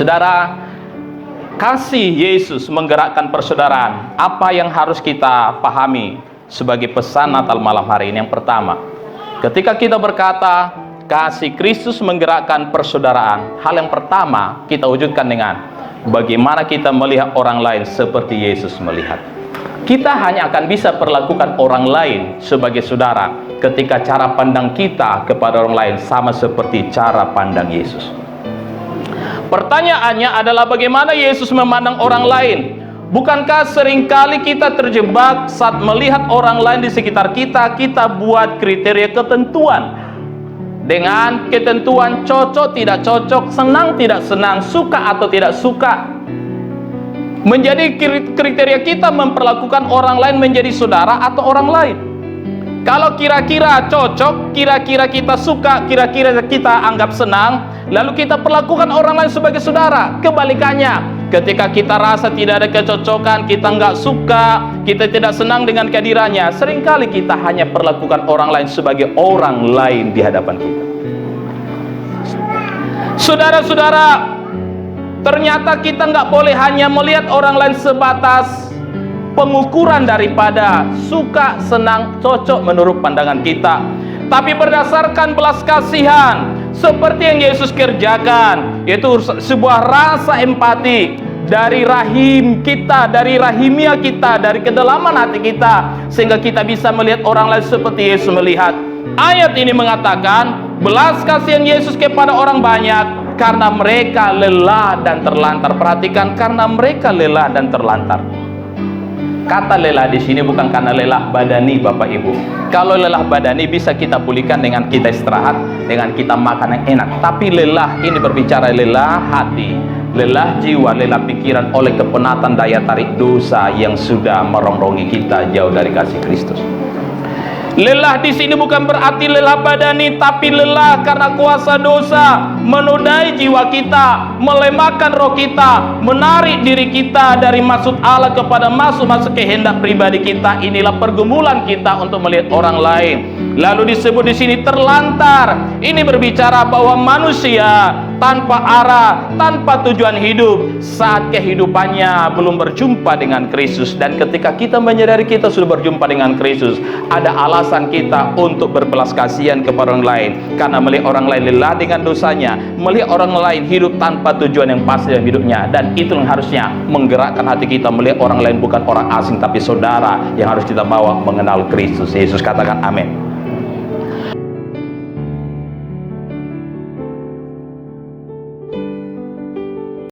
Saudara, kasih Yesus menggerakkan persaudaraan. Apa yang harus kita pahami sebagai pesan Natal malam hari ini? Yang pertama, ketika kita berkata kasih Kristus menggerakkan persaudaraan, hal yang pertama kita wujudkan dengan bagaimana kita melihat orang lain seperti Yesus melihat. Kita hanya akan bisa perlakukan orang lain sebagai saudara ketika cara pandang kita kepada orang lain sama seperti cara pandang Yesus. Pertanyaannya adalah bagaimana Yesus memandang orang lain? Bukankah seringkali kita terjebak saat melihat orang lain di sekitar kita, kita buat kriteria ketentuan. Dengan ketentuan cocok, tidak cocok, senang, tidak senang, suka atau tidak suka. Menjadi kriteria kita memperlakukan orang lain menjadi saudara atau orang lain. Kalau kira-kira cocok, kira-kira kita suka, kira-kira kita anggap senang, lalu kita perlakukan orang lain sebagai saudara. Kebalikannya, ketika kita rasa tidak ada kecocokan, kita nggak suka, kita tidak senang dengan kehadirannya, seringkali kita hanya perlakukan orang lain sebagai orang lain di hadapan kita. Saudara-saudara, ternyata kita nggak boleh hanya melihat orang lain sebatas pengukuran daripada suka, senang, cocok menurut pandangan kita, tapi berdasarkan belas kasihan seperti yang Yesus kerjakan, yaitu sebuah rasa empati dari rahim kita, dari rahimia kita, dari kedalaman hati kita, sehingga kita bisa melihat orang lain seperti Yesus melihat. Ayat ini mengatakan belas kasihan Yesus kepada orang banyak karena mereka lelah dan terlantar. Perhatikan, karena mereka lelah dan terlantar. Kata lelah di sini bukan karena lelah badani, Bapak Ibu. Kalau lelah badani bisa kita pulihkan dengan kita istirahat, dengan kita makan yang enak. Tapi lelah ini berbicara lelah hati, lelah jiwa, lelah pikiran oleh kepenatan daya tarik dosa yang sudah merongrong kita jauh dari kasih Kristus. Lelah di sini bukan berarti lelah badani, tapi lelah karena kuasa dosa menodai jiwa kita, melemahkan roh kita, menarik diri kita dari maksud Allah kepada masuk kehendak pribadi kita. Inilah pergumulan kita untuk melihat orang lain. Lalu disebut di sini terlantar. Ini berbicara bahwa manusia tanpa arah, tanpa tujuan hidup saat kehidupannya belum berjumpa dengan Kristus. Dan ketika kita menyadari kita sudah berjumpa dengan Kristus, ada alasan kita untuk berbelas kasihan kepada orang lain, karena melihat orang lain lelah dengan dosanya, melihat orang lain hidup tanpa tujuan yang pasti dalam hidupnya. Dan itu yang harusnya menggerakkan hati kita melihat orang lain bukan orang asing, tapi saudara yang harus kita bawa mengenal Kristus Yesus. Katakan amin.